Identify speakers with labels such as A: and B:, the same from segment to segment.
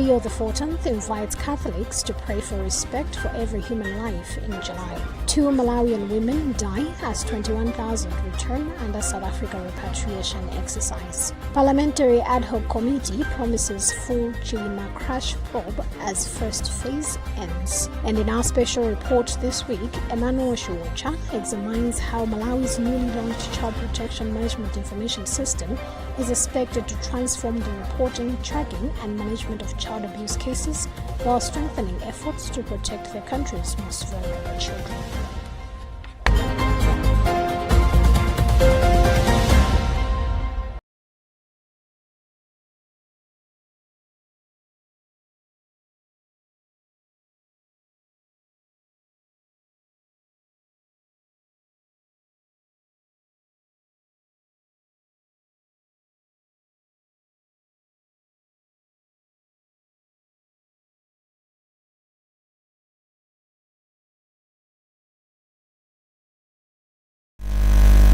A: Pope Leo XIV invites Catholics to pray for respect for every human life in July. 2 Malawian women die as 21,000 return under South Africa repatriation exercise. Parliamentary ad hoc committee promises full Chilima crash probe as first phase ends. And in our special report this week, Emmanuel Shuocha examines how Malawi's newly launched Child Protection Management Information System is expected to transform the reporting, tracking and management of child abuse cases while strengthening efforts to protect the country's most vulnerable children.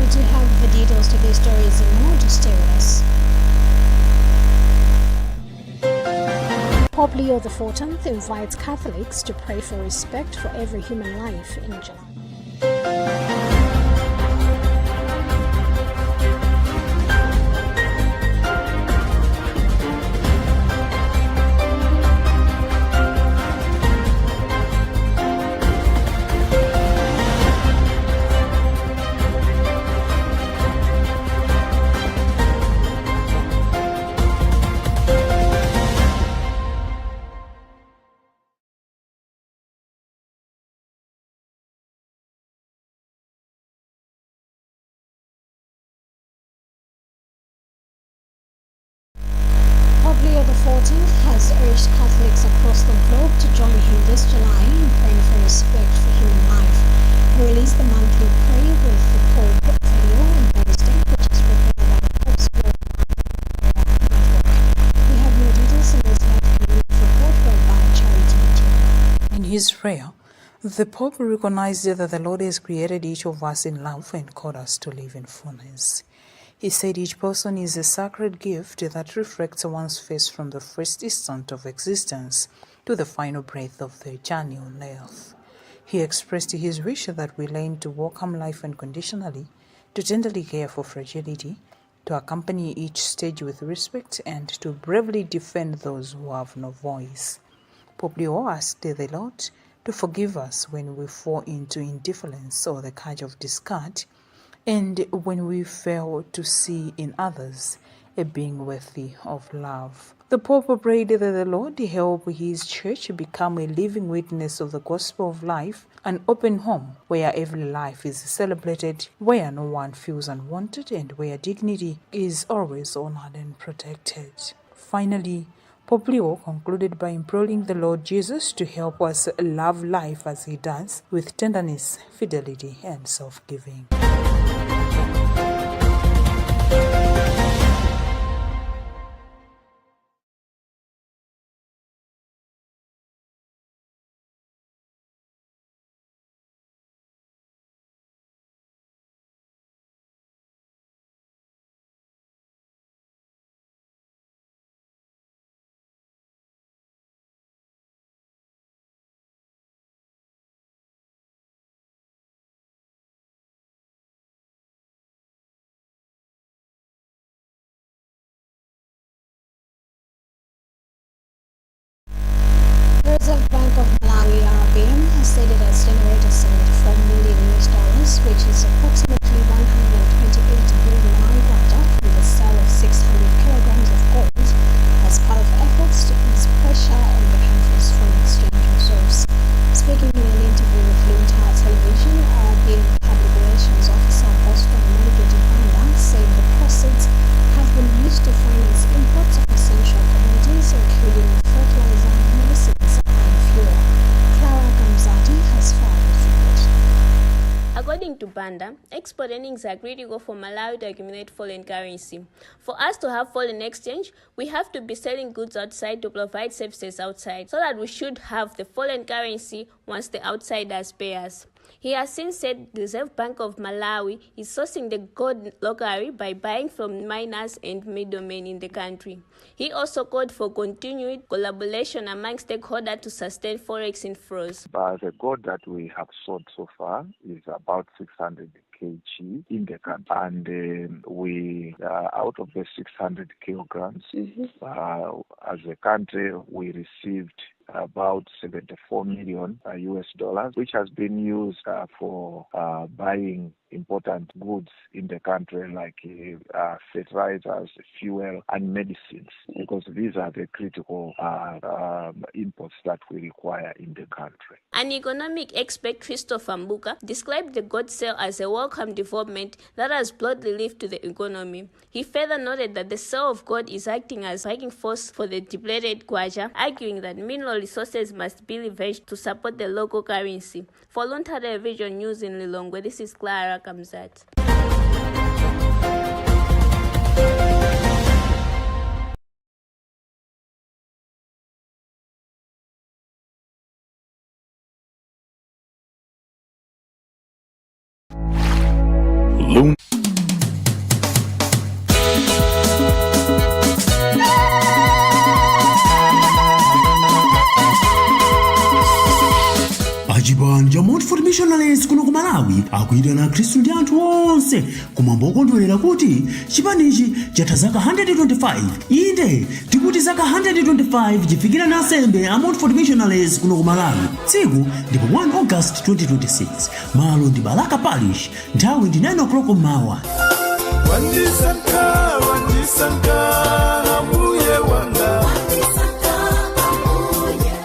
A: To have the details to these stories and more, just stay with us. Pope Leo XIV invites Catholics to pray for respect for every human life in July. Pope Leo XIV has urged Catholics across the globe to join him this July in praying for respect for human life. He released the monthly Pray with the Pope video on Thursday, which is prepared by the Pope's World Network. We have more details in this live community report read by Charity Mittawa.
B: In his prayer, the Pope recognized that the Lord has created each of us in love and called us to live in fullness. He said each person is a sacred gift that reflects one's face from the first instant of existence to the final breath of their journey on earth. He expressed his wish that we learn to welcome life unconditionally, to tenderly care for fragility, to accompany each stage with respect, and to bravely defend those who have no voice. Pope Leo asked the Lord to forgive us when we fall into indifference or the cage of discard, and when we fail to see in others a being worthy of love. The Pope prayed that the Lord help his church become a living witness of the gospel of life, an open home where every life is celebrated, where no one feels unwanted, and where dignity is always honored and protected. Finally, Pope Leo concluded by imploring the Lord Jesus to help us love life as he does, with tenderness, fidelity, and self-giving.
A: Reserve Bank of Malawi (RBM) has said it has generated $74 million, which is approximately 128 billion naira from the sale of 600 kilograms of gold as part of efforts to ease pressure on the country's foreign exchange reserves. Speaking in an interview with Luntha television, RBM Public Relations Officer Boston Brigadier said the proceeds have been used to finance imports of essential commodities, including fertilizer, medicines,
C: According to Banda, export earnings are critical for Malawi to accumulate foreign currency. For us to have foreign exchange, we have to be selling goods outside to provide services outside, so that we should have the foreign currency once the outsiders pay us. He has since said the Reserve Bank of Malawi is sourcing the gold locally by buying from miners and middlemen in the country. He also called for continued collaboration among stakeholders to sustain forex inflows.
D: But the gold that we have sold so far is about 600 kg in the country, and we out of the 600 kilograms, as a country, we received about $74 million US dollars, which has been used for buying important goods in the country like fertilizers, fuel, and medicines, because these are the critical inputs that we require in the country.
C: An economic expert, Christopher Mbuka, described the gold sale as a welcome development that has brought relief to the economy. He further noted that the sale of gold is acting as a striking force for the depleted kwacha, arguing that mineral resources must be leveraged to support the local currency. For Luntha Television News in Lilongwe, this is Clara Kamzat.
E: Ajibanja Montfort Missionaries kuno ku Malawi akuyitana Khristu ndi anthu onse kumwambo okondwerera kuti chipanichi chatha zaka 125. Inde tikuti zaka 125 chifikira na asembe a Montfort Missionaries kuno ku Malawi. Tsiku ndipo 1 August 2026. Malo ndi Balaka Parish, nthawi ndi 9 o'clock mmawa.
F: Wandisaka mbuye wanga.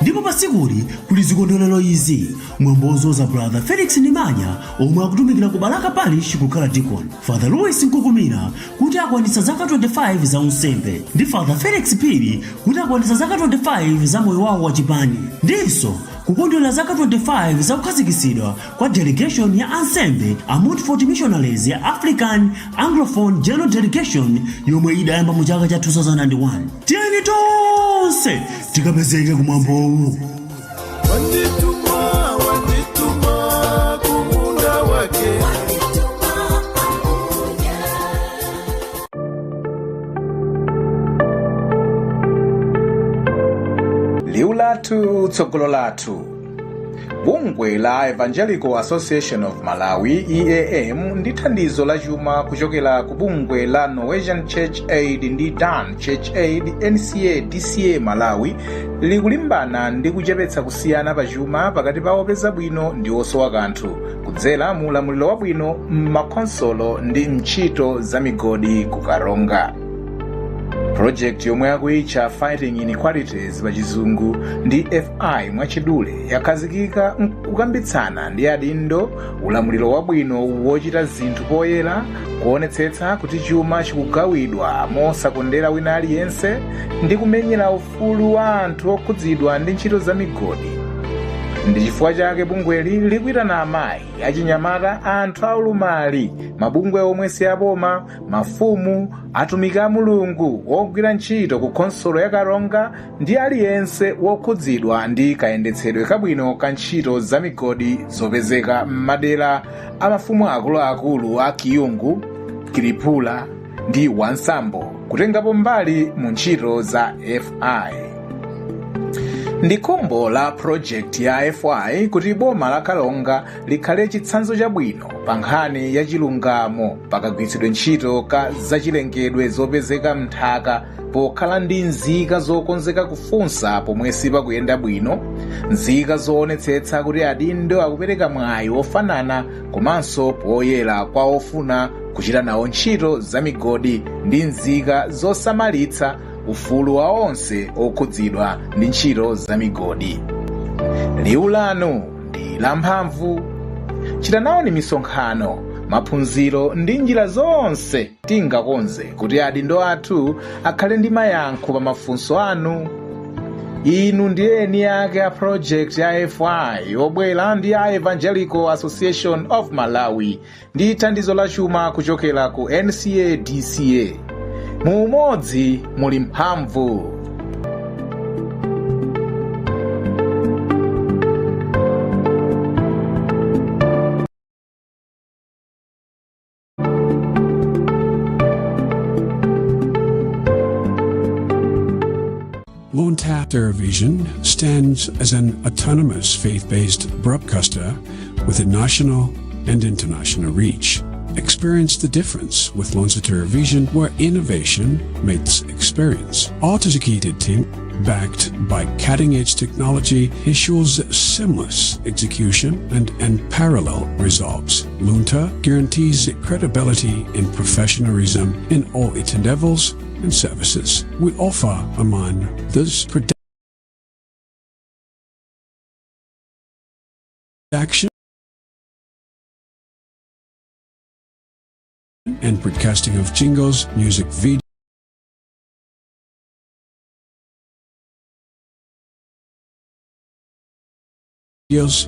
E: Ndipo pasikuli kuli zikondwerero izi mwambozo za Brother Felix Nimanya omwe akutumikira ku Balaka Parish kukhala deacon, Father Louis Nkukumira kuti akwanitsa zaka 25 za unsembe, ndi Father Felix Piri kuti akwanitsa zaka 25 za moyo wawo wa chipani, ndinso kukondwerera zaka 25 za kukhazikitsidwa kwa delegation ya ansembe a Montfort Missionaries ya African Anglophone General Delegation yomwe idayamba mu chaka cha 2001. Tiyeni tonse tikapezeke kumwambowu.
F: Wandituma kumunda wake.
G: Liu latu tsogolo latu. Bungwe la Evangelical Association of Malawi EAM ndi thandizo la chuma kuchokera ku bungwe la Norwegian Church Aid ndi Dan Church Aid NCA DCA Malawi likulimbana ndi kuchepetsa kusiyana pa chuma pakati pa opeza bwino ndi osowa kanthu kudzera mu ulamuliro wabwino m'makonsolo ndi ntchito za migodi ku Karonga. Project yomwe akuitcha Fighting Inequalities pachizungu ndi FI mwachidule yakhazikika kukambitsana ndi adindo ulamuliro wabwino wochita zinthu poyera, kuonetsetsa kuti chuma chikugawidwa mosakondera wina aliyense ndi kumenyera ufulu wa anthu okhudzidwa ndi ntchito za migodi. Ndi chifukwa chake bungweli likuyitana amayi, achinyamata, anthu aulumali, mabungwe omwe si aboma, mafumu, atumiki a Mulungu ogwira ntchito ku konsolo ya Karonga ndi aliyense wokhudzidwa ndi kayendetsedwe kabwino ka ntchito za migodi zopezeka m'madera a mafumu akuluakulu a Kiyungu, Kiripula ndi Wansambo kutengapo mbali mu ntchito za FI. Ndi khumbo la project ya FI kuti boma la Kalonga likhale chitsanzo chabwino pa nkhani ya chilungamo pakagwiritsidwe ntchito ka zachilengedwe zopezeka m'nthaka pokhala ndi nzika zokonzeka kufunsa pomwe sipakuyenda bwino, nzika zoonetsetsa kuti adindo akupereka mwayi ofanana komanso poyera kwa ofuna kuchita nawo ntchito za migodi ndi nzika zosamalitsa ufulu wa onse okhudzidwa ndi ntchito za migodi. Liwu lanu ndi lamphamvu. Chita nawo ni misonkhano, maphunziro ndi njira zonse tingakonze kuti adindo athu akhale ndi mayankho pa mafunso anu. Inu ndi eni ake a project ya FI obwera ndi a Evangelical Association of Malawi ndi thandizo la chuma kuchokera ku NCA DCA. Mu umodzi muli mphamvu.
H: Luntha Television stands as an autonomous faith-based broadcaster with a national and international reach. Experience the difference with Luntha Television, where innovation meets experience. Our dedicated team, backed by cutting-edge technology, ensures seamless execution and unparalleled results. Luntha guarantees credibility and professionalism in all its endeavors and services. We offer among this production and broadcasting of jingles, music videos,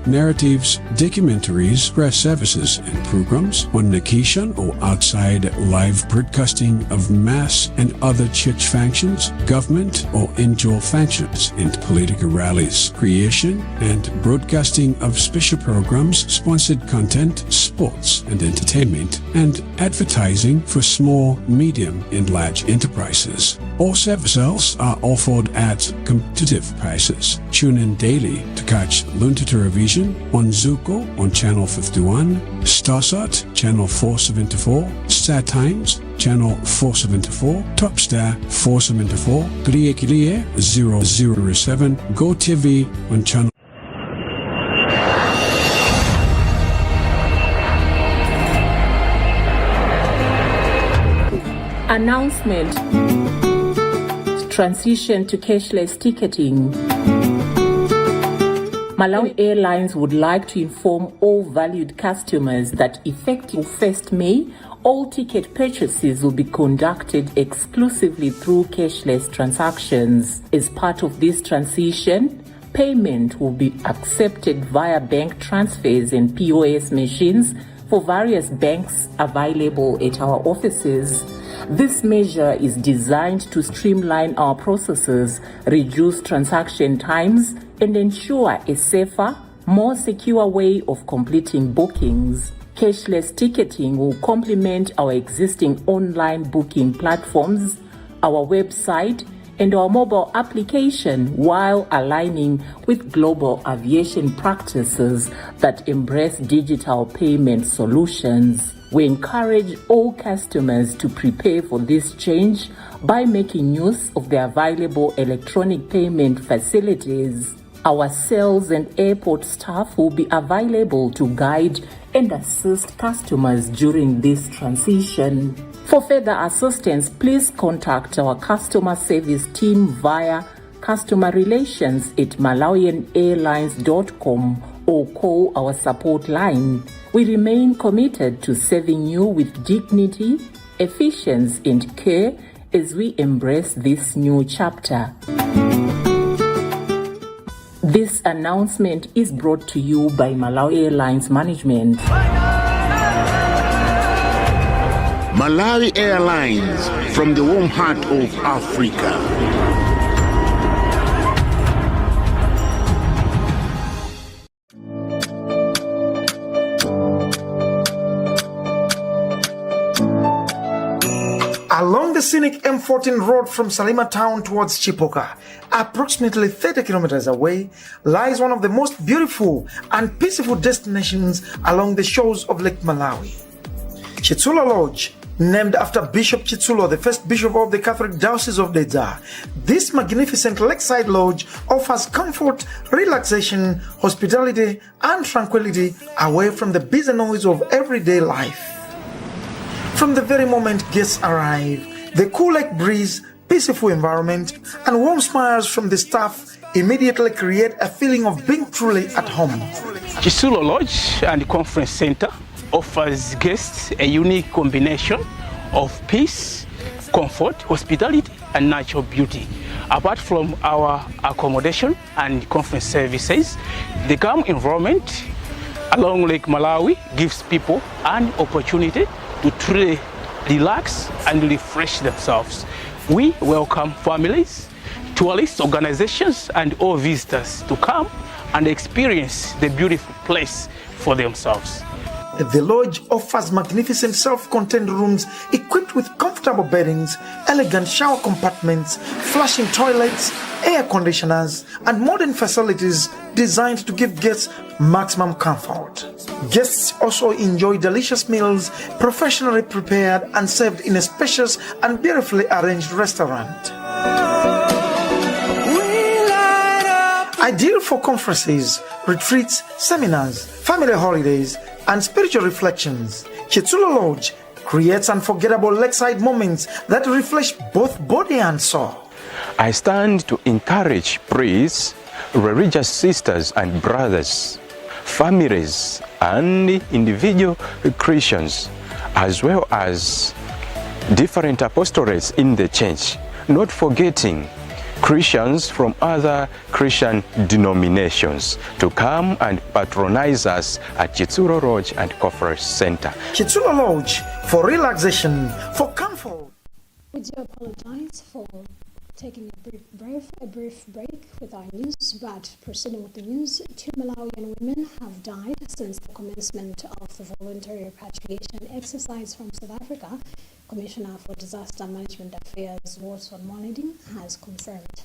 H: narratives, documentaries, press services, and programs on location or outside, live broadcasting of mass and other church functions, government or indoor functions, and political rallies, creation and broadcasting of special programs, sponsored content, sports and entertainment, and advertising for small, medium, and large enterprises. All services are offered at competitive prices. Tune in daily to catch Luntha Television on Zuko on Channel 51, Starsat Channel 474, Star Times Channel 474, Topstar 474, Kliye 007, Go TV on Channel
I: Announcement. Transition to cashless ticketing. Malawi Airlines would like to inform all valued customers that effective 1st May, all ticket purchases will be conducted exclusively through cashless transactions. As part of this transition, payment will be accepted via bank transfers and POS machines for various banks available at our offices. This measure is designed to streamline our processes, reduce transaction times, and ensure a safer, more secure way of completing bookings. Cashless ticketing will complement our existing online booking platforms, our website, and our mobile application while aligning with global aviation practices that embrace digital payment solutions. We encourage all customers to prepare for this change by making use of the available electronic payment facilities. Our sales and airport staff will be available to guide and assist customers during this transition. For further assistance, please contact our customer service team via customerrelations@malawianairlines.com or call our support line. We remain committed to serving you with dignity, efficiency, and care as we embrace this new chapter. This announcement is brought to you by Malawi Airlines Management.
J: Malawi Airlines, from the warm heart of Africa.
K: Along the scenic M14 road from Salima town towards Chipoka, approximately 30 kilometers away, lies one of the most beautiful and peaceful destinations along the shores of Lake Malawi. Chitsulo Lodge, named after Bishop Chitsulo, the first bishop of the Catholic Diocese of Dedza. This magnificent lakeside lodge offers comfort, relaxation, hospitality, and tranquility away from the busy noise of everyday life. From the very moment guests arrive, the cool lake breeze, peaceful environment, and warm smiles from the staff immediately create a feeling of being truly at home.
L: Chitsulo Lodge and Conference Center offers guests a unique combination of peace, comfort, hospitality, and natural beauty. Apart from our accommodation and conference services, the calm environment along Lake Malawi gives people an opportunity to truly relax and refresh themselves. We welcome families, tourist organizations, and all visitors to come and experience the beautiful place for themselves.
K: The lodge offers magnificent self-contained rooms equipped with comfortable beddings, elegant shower compartments, flushing toilets, air conditioners, and modern facilities designed to give guests maximum comfort. Guests also enjoy delicious meals, professionally prepared and served in a spacious and beautifully arranged restaurant. Ideal for conferences, retreats, seminars, family holidays, and spiritual reflections, Chitsulo Lodge creates unforgettable lakeside moments that refresh both body and soul.
M: I stand to encourage priests, religious sisters and brothers, families and individual Christians, as well as different apostolates in the church, not forgetting Christians from other Christian denominations to come and patronize us at Chitsulo Lodge and Conference Center.
K: Chitsulo Lodge, for relaxation, for comfort.
A: We do apologize for taking a brief break with our news, but proceeding with the news, 2 Malawian women have died since the commencement of the voluntary repatriation exercise from South Africa. Commissioner for Disaster Management Affairs, Watson Molini, has confirmed.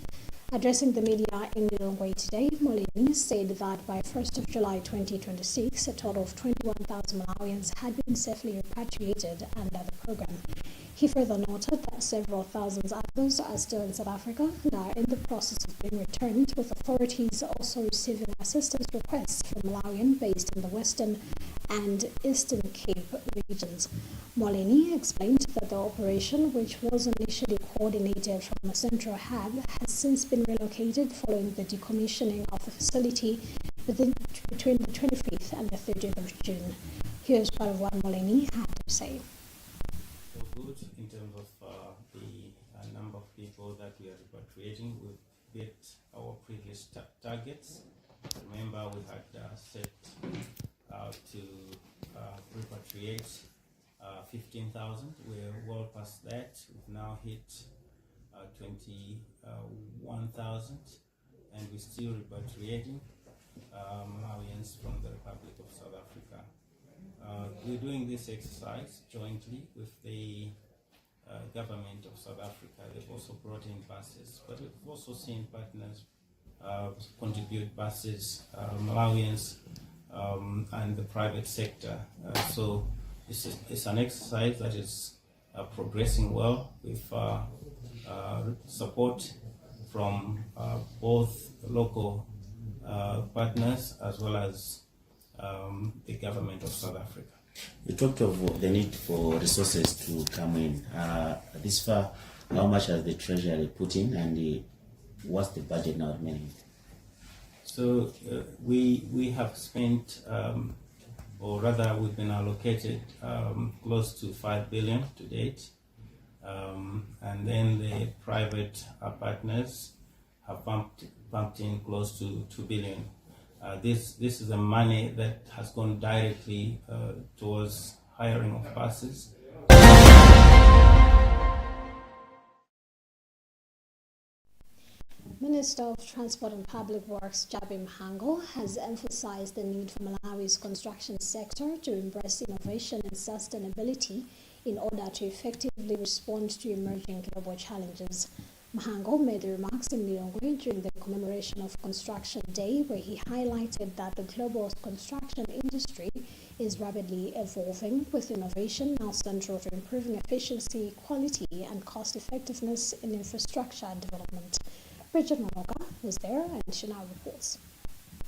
A: Addressing the media in Lilongwe today, Molini said that by 1st of July 2026, a total of 21,000 Malawians had been safely repatriated under the program. He further noted that several thousands others are still in South Africa and are in the process of being returned, with authorities also receiving assistance requests from Malawians based in the Western and Eastern Cape regions. Molini explained that the operation, which was initially coordinated from a central hub, has since been relocated following the decommissioning of the facility between the 25th and the 30th of June. Here's part of what Molini had to say.
N: Good in terms of the number of people that we are repatriating. We've hit our previous targets. Remember, we had set out to repatriate 15,000. We're well past that. We've now hit 21,000, and we're still repatriating Malawians from the Republic of South Africa. We're doing this exercise jointly with the government of South Africa. They've also brought in buses, but we've also seen partners contribute buses, Malawians, and the private sector. So it's an exercise that is progressing well with support from both local partners as well as the government of South Africa.
O: You talked of the need for resources to come in. This far, how much has the Treasury put in, and what's the budget now remaining?
N: So we have spent, or rather we've been allocated close to 5 billion to date. And then the private partners have pumped in close to 2 billion. This is the money that has gone directly towards hiring of buses.
A: Minister of Transport and Public Works Jabi Mhango has emphasized the need for Malawi's construction sector to embrace innovation and sustainability in order to effectively respond to emerging global challenges. Mhango made the remarks in Lilongwe during the commemoration of Construction Day, where he highlighted that the global construction industry is rapidly evolving, with innovation now central to improving efficiency, quality, and cost-effectiveness in infrastructure development. Bridget Manoka was there and she now reports.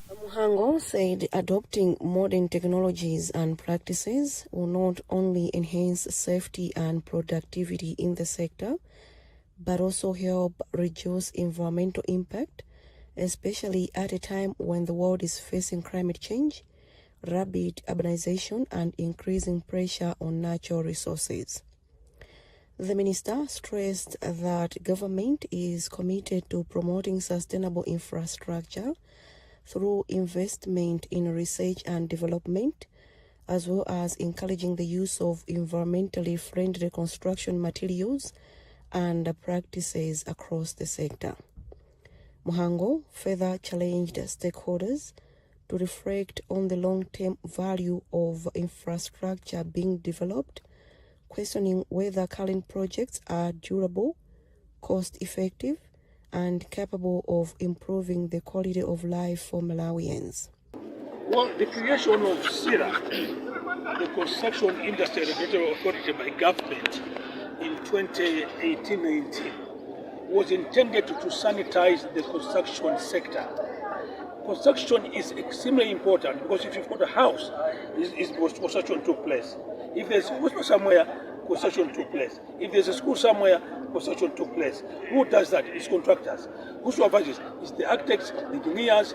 P: Mhango said adopting modern technologies and practices will not only enhance safety and productivity in the sector, but also help reduce environmental impact, especially at a time when the world is facing climate change, rapid urbanization, and increasing pressure on natural resources. The minister stressed that government is committed to promoting sustainable infrastructure through investment in research and development, as well as encouraging the use of environmentally friendly construction materials and practices across the sector. Mhango further challenged stakeholders to reflect on the long-term value of infrastructure being developed, questioning whether current projects are durable, cost-effective, and capable of improving the quality of life for Malawians.
Q: Well, the creation of SIRA, the Construction Industry Regulatory Authority by government in 2018-19, was intended to sanitize the construction sector. Construction is extremely important because if you've got a house, construction took place. If there's a hospital somewhere, construction took place. If there's a school somewhere, construction took place. Who does that? It's contractors. Who supervises? It's the architects, the engineers,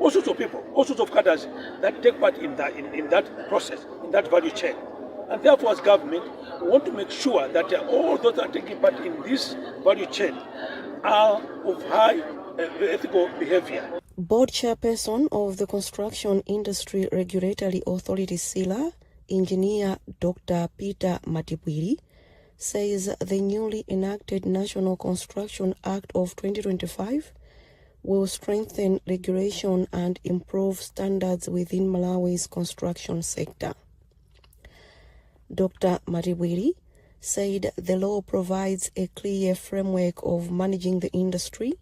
Q: all sorts of people, all sorts of cadres that take part in that process, in that value chain. And therefore, as government, we want to make sure that all those that are taking part in this value chain are of high ethical behavior.
P: Board chairperson of the Construction Industry Regulatory Authority SILA, Engineer Dr. Peter Matibwiri, says the newly enacted National Construction Act of 2025 will strengthen regulation and improve standards within Malawi's construction sector. Dr. Matibwiri said the law provides a clear framework of managing the industry,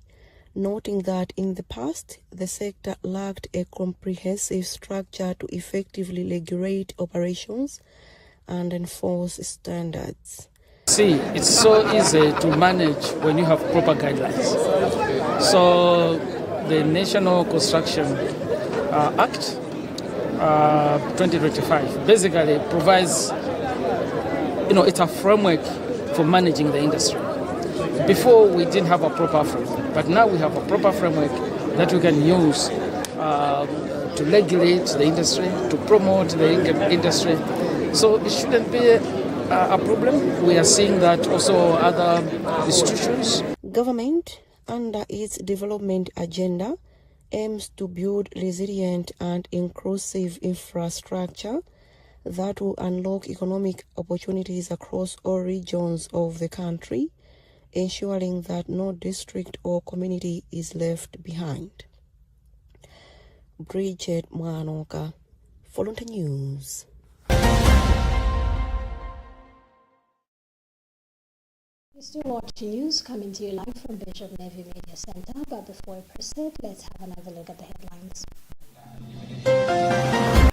P: noting that in the past, the sector lacked a comprehensive structure to effectively regulate operations and enforce standards.
R: See, it's so easy to manage when you have proper guidelines. So the National Construction Act 2025 basically provides, it's a framework for managing the industry. Before, we didn't have a proper framework, but now we have a proper framework that we can use to regulate the industry, to promote the industry. So it shouldn't be a problem. We are seeing that also other institutions.
P: Government, under its development agenda, aims to build resilient and inclusive infrastructure that will unlock economic opportunities across all regions of the country, ensuring that no district or community is left behind. Bridget Mwanoka, for Luntha News.
A: You're still watching news coming to you live from Bishop Navy Media Center, but before we proceed, let's have another look at the headlines.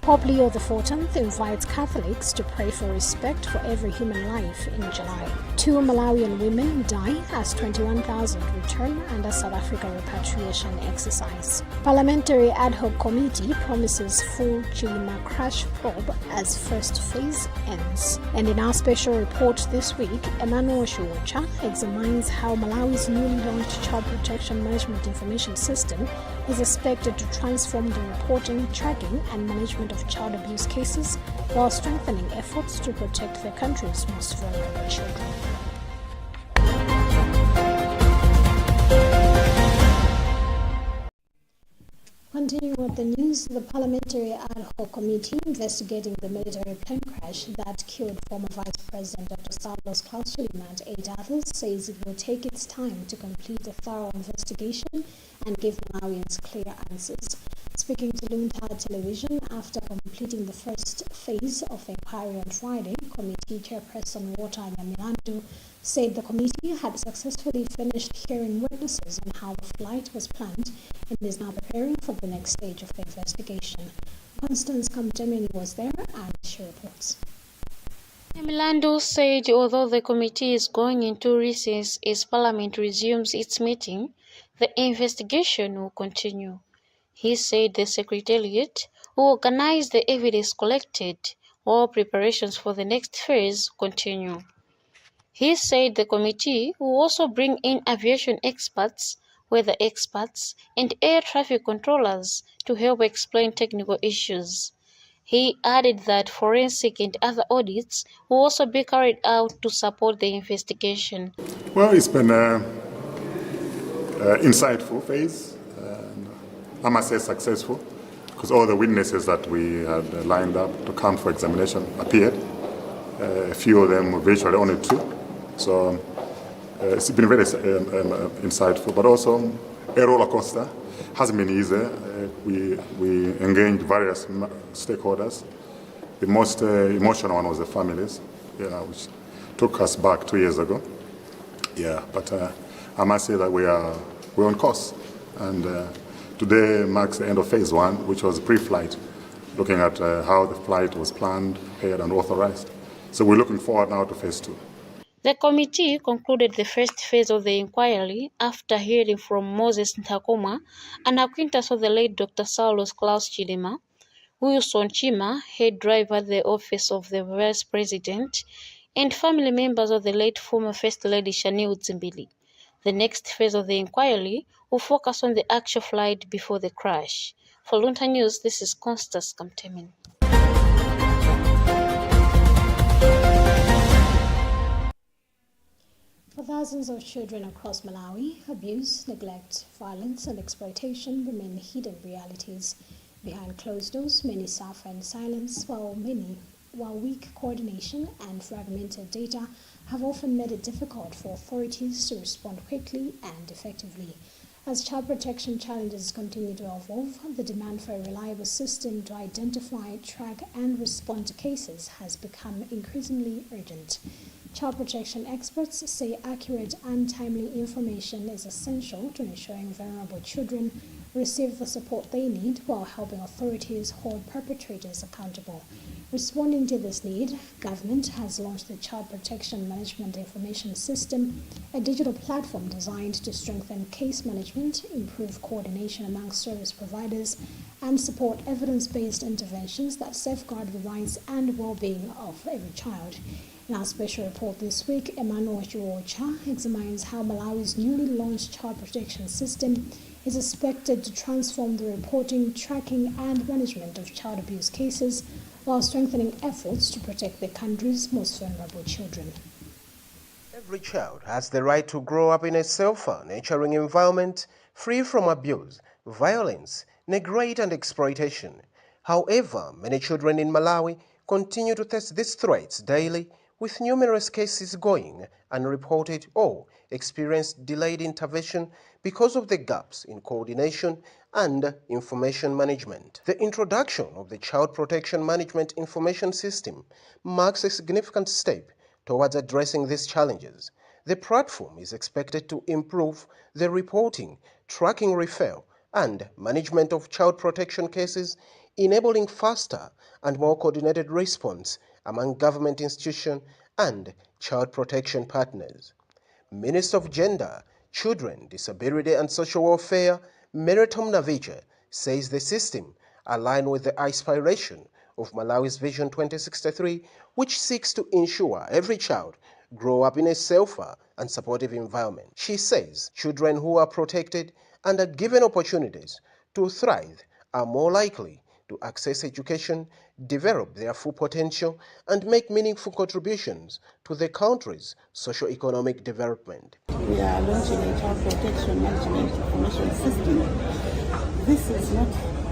A: Pope Leo XIV invites Catholics to pray for respect for every human life in July. 2 Malawian women die as 21,000 return under South Africa repatriation exercise. Parliamentary ad hoc committee promises full Chilima crash probe as first phase ends. And in our special report this week, Emmanuel Shuwacha examines how Malawi's newly launched Child Protection Management Information System is expected to transform the reporting, tracking and management of child abuse cases while strengthening efforts to protect the country's most vulnerable children. Continuing with the news, the Parliamentary Ad Hoc Committee investigating the military plane crash that killed former Vice President Dr. Stavros Chilima and 8 others says it will take its time to complete a thorough investigation and give Malawians clear answers. Speaking to Luntha television after completing the first phase of inquiry on Friday, Committee Chairperson Walter Nyamilandu said the committee had successfully finished hearing witnesses on how the flight was planned and is now preparing for the next stage of the investigation. Constance Kamtemeni was there and she reports.
S: Nyamilandu said although the committee is going into recess as Parliament resumes its meeting, the investigation will continue. He said the Secretariat will organize the evidence collected while preparations for the next phase continue. He said the committee will also bring in aviation experts, weather experts, and air traffic controllers to help explain technical issues. He added that forensic and other audits will also be carried out to support the investigation.
T: Well, it's been an insightful phase. I must say successful, because all the witnesses that we had lined up to come for examination appeared. A few of them, virtually only 2. So it's been very insightful, but also a roller coaster. Hasn't been easy we engaged various stakeholders. The most emotional one was the families, which took us back 2 years ago. But I must say that we're on course, and today marks the end of phase 1, which was pre-flight, looking at how the flight was planned, prepared, and authorized. So we're looking forward now to phase 2.
S: The committee concluded the first phase of the inquiry after hearing from Moses Ntakoma, an acquaintance of the late Dr. Saulos Klaus Chidema, Wilson Chima, head driver at the office of the Vice President, and family members of the late former First Lady Shani Utsimbili. The next phase of the inquiry will focus on the actual flight before the crash. For Luntha News, this is Constance Kamtemin.
A: For thousands of children across Malawi, abuse, neglect, violence, and exploitation remain hidden realities. Behind closed doors, many suffer in silence, while weak coordination and fragmented data have often made it difficult for authorities to respond quickly and effectively. As child protection challenges continue to evolve, the demand for a reliable system to identify, track, and respond to cases has become increasingly urgent. Child protection experts say accurate and timely information is essential to ensuring vulnerable children receive the support they need while helping authorities hold perpetrators accountable. Responding to this need, government has launched the Child Protection Management Information System, a digital platform designed to strengthen case management, improve coordination among service providers, and support evidence-based interventions that safeguard the rights and well-being of every child. In our special report this week, Emmanuel Chiwocha examines how Malawi's newly launched child protection system is expected to transform the reporting, tracking, and management of child abuse cases while strengthening efforts to protect the country's most vulnerable children.
U: Every child has the right to grow up in a safer, nurturing environment free from abuse, violence, neglect, and exploitation. However, many children in Malawi continue to face these threats daily, with numerous cases going unreported or experience delayed intervention because of the gaps in coordination and information management. The introduction of the Child Protection Management Information System marks a significant step towards addressing these challenges. The platform is expected to improve the reporting, tracking, referral, and management of child protection cases, enabling faster and more coordinated response among government institutions and child protection partners. Minister of Gender, Children, Disability and Social Welfare, Meritom Navicha, says the system aligns with the aspiration of Malawi's Vision 2063, which seeks to ensure every child grow up in a safer and supportive environment. She says children who are protected and are given opportunities to thrive are more likely to access education, develop their full potential, and make meaningful contributions to the country's socio-economic development.
V: We are launching a child protection management information system. This is not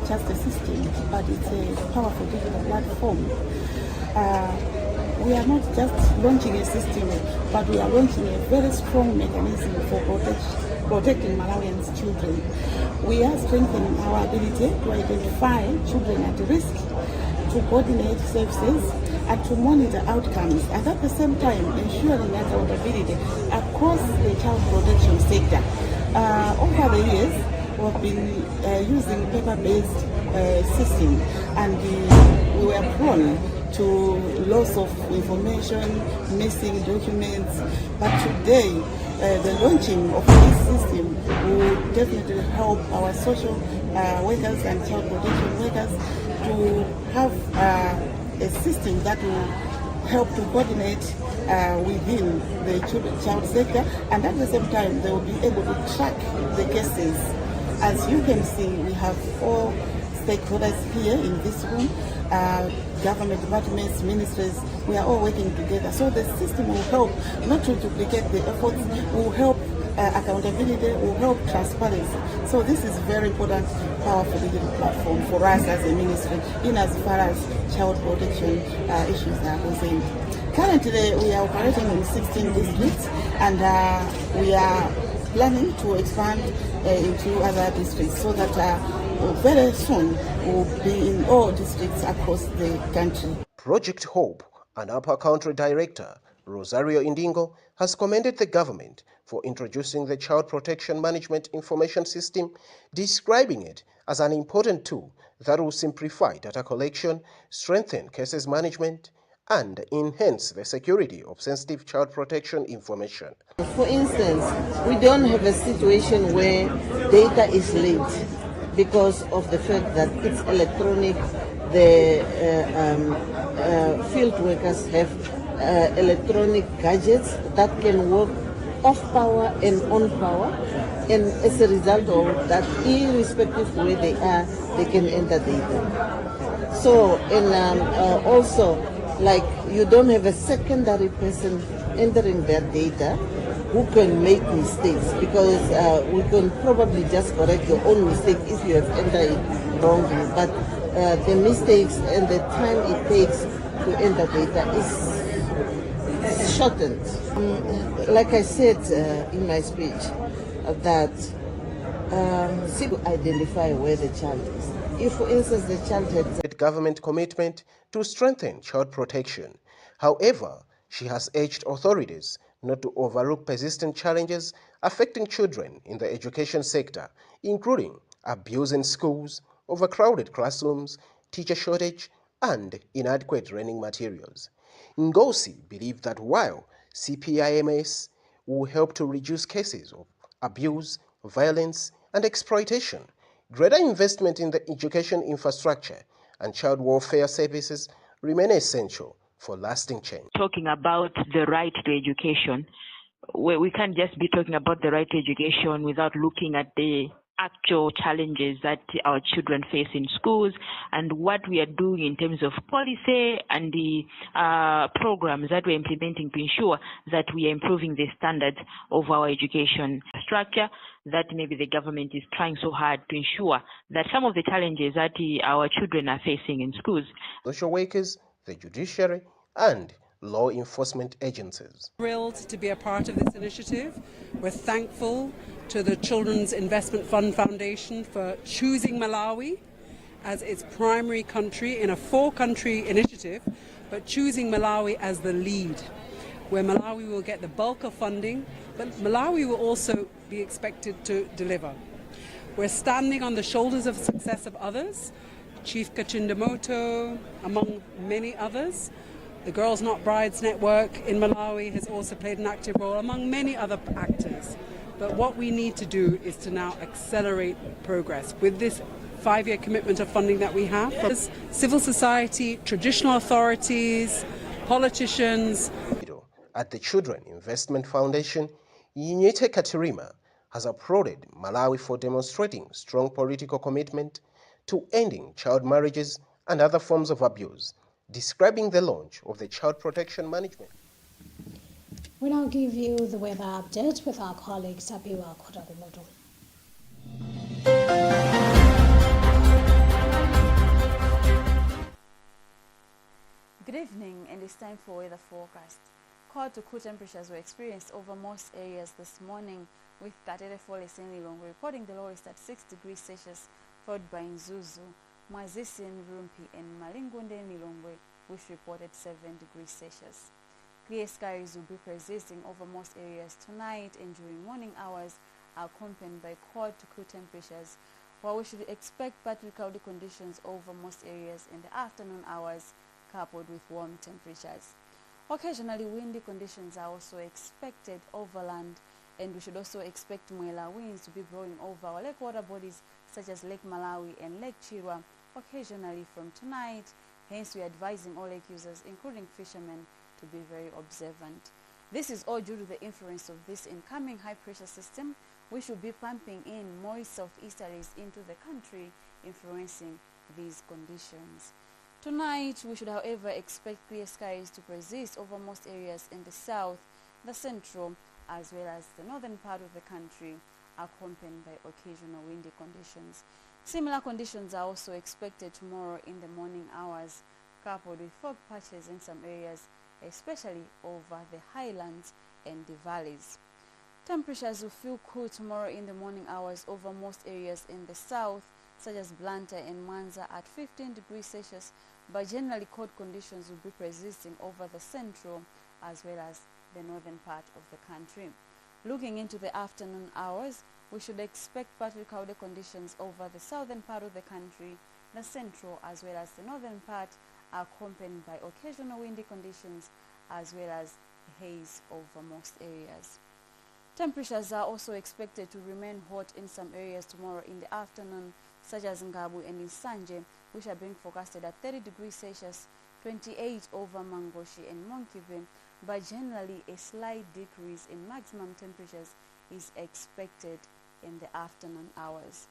V: just a system, but it's a powerful digital platform. We are not just launching a system, but we are launching a very strong mechanism for protecting Malawians' children. We are strengthening our ability to identify children at risk, to coordinate services, and to monitor outcomes, and at the same time ensuring accountability across the child protection sector. Over the years, we've been using paper-based system, and we were prone to loss of information, missing documents, but today the launching of this system will definitely help our social workers and child protection workers to have a system that will help to coordinate within the child sector, and at the same time they will be able to track the cases. As you can see, we have all stakeholders here in this room, government departments, ministries, we are all working together. So the system will help not to duplicate the efforts, will help accountability, will help transparency. So this is very important, powerful digital platform for us as a ministry in as far as child protection issues are concerned. Currently, we are operating in 16 districts, and we are planning to expand into other districts so that very soon will be in all districts across the country.
U: Project Hope, an Upper Country Director, Rosario Indingo, has commended the government for introducing the Child Protection Management Information System, describing it as an important tool that will simplify data collection, strengthen cases management, and enhance the security of sensitive child protection information.
B: For instance, we don't have a situation where data is late because of the fact that it's electronic. The field workers have electronic gadgets that can work off power and on power, and as a result of that, irrespective of where they are, they can enter data. So, and also, like, you don't have a secondary person entering that data who can make mistakes, because we can probably just correct your own mistake if you have entered it wrongly, but the mistakes and the time it takes to enter data is shortened. Like I said in my speech, that people identify where the child is. If, for instance, the child had
U: government commitment to strengthen child protection. However, she has urged authorities not to overlook persistent challenges affecting children in the education sector, including abuse in schools, overcrowded classrooms, teacher shortage, and inadequate learning materials. Ngosi believed that while CPIMS will help to reduce cases of abuse, violence, and exploitation, greater investment in the education infrastructure and child welfare services remain essential for lasting change.
D: Talking about the right to education, we can't just be talking about the right to education without looking at the actual challenges that our children face in schools and what we are doing in terms of policy and the programs that we're implementing to ensure that we are improving the standards of our education structure, that maybe the government is trying so hard to ensure that some of the challenges that our children are facing in schools.
U: Social workers, the judiciary, and law enforcement agencies.
W: Thrilled to be a part of this initiative. We're thankful to the Children's Investment Fund Foundation for choosing Malawi as its primary country in a 4-country initiative, but choosing Malawi as the lead, where Malawi will get the bulk of funding, but Malawi will also be expected to deliver. We're standing on the shoulders of the success of others, Chief Kachindamoto, among many others. The Girls Not Brides Network in Malawi has also played an active role, among many other actors. But what we need to do is to now accelerate progress with this 5-year commitment of funding that we have from civil society, traditional authorities, politicians.
U: At the Children Investment Foundation, Yinyete Katirima has applauded Malawi for demonstrating strong political commitment to ending child marriages and other forms of abuse, describing the launch of the Child Protection Management.
A: We now give you the weather update with our colleague Sabiwa Kodagumoto.
X: Good evening, and it's time for weather forecast. Cold to cool temperatures were experienced over most areas this morning, with Katere Forest in Lilongwe reporting the lowest at 6 degrees Celsius, followed by Nzuzu, Mwazisi in Rumpi, and Malingunde in Lilongwe, which reported 7 degrees Celsius. Clear skies will be persisting over most areas tonight and during morning hours, accompanied by cold to cool temperatures, while we should expect partly cloudy conditions over most areas in the afternoon hours, coupled with warm temperatures. Occasionally windy conditions are also expected overland, and we should also expect Mwela winds to be blowing over our lake water bodies such as Lake Malawi and Lake Chirwa occasionally from tonight. Hence, we are advising all lake users, including fishermen, to be very observant. This is all due to the influence of this incoming high pressure system, which will be pumping in moist southeasterlies into the country, influencing these conditions. Tonight, we should, however, expect clear skies to persist over most areas in the south, the central, as well as the northern part of the country, accompanied by occasional windy conditions. Similar conditions are also expected tomorrow in the morning hours, coupled with fog patches in some areas, especially over the highlands and the valleys. Temperatures will feel cool tomorrow in the morning hours over most areas in the south,
C: such as Luntha and Mwanza at 15 degrees Celsius, but generally cold conditions will be persisting over the central as well as the northern part of the country. Looking into the afternoon hours, we should expect partly cloudy conditions over the southern part of the country, the central as well as the northern part, accompanied by occasional windy conditions as well as haze over most areas. Temperatures are also expected to remain hot in some areas tomorrow in the afternoon, such as Ngabu and Isanje, which are being forecasted at 30 degrees Celsius, 28 over Mangoshi and Monkive, but generally a slight decrease in maximum temperatures is expected in the afternoon hours.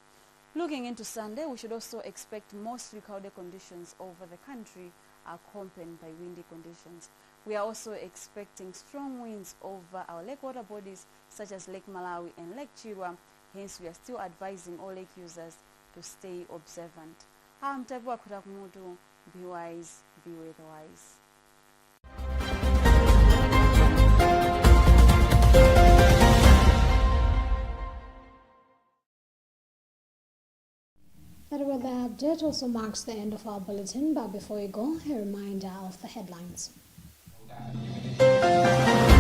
C: Looking into Sunday, we should also expect mostly cloudy conditions over the country, accompanied by windy conditions. We are also expecting strong winds over our lake water bodies such as Lake Malawi and Lake Chirwa. Hence, we are still advising all lake users to stay observant. Be wise, be weatherwise.
A: That weather update also marks the end of our bulletin, but before we go, a reminder of the headlines.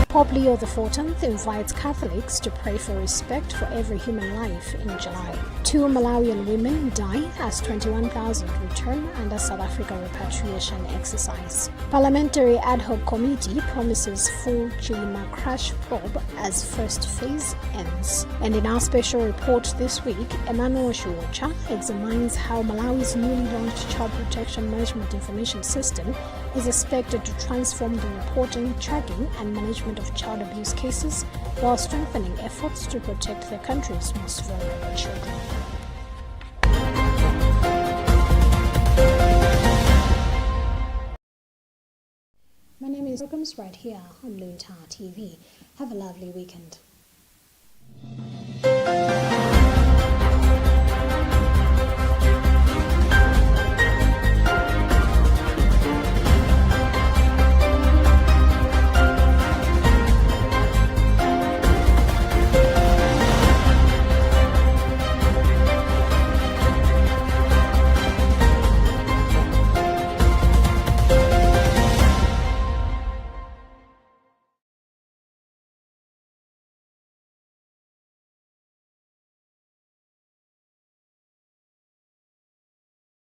A: Pope Leo XIV invites Catholics to pray for respect for every human life in July. 2 Malawian women die as 21,000 return under South Africa repatriation exercise. Parliamentary ad hoc committee promises full Chilima crash probe as first phase ends. And in our special report this week, Emmanuel Shuocha examines how Malawi's newly launched Child Protection Management Information System is expected to transform the reporting, tracking and management of child abuse cases while strengthening efforts to protect the country's most vulnerable children. My name is Programs right here on Luntha TV. Have a lovely weekend.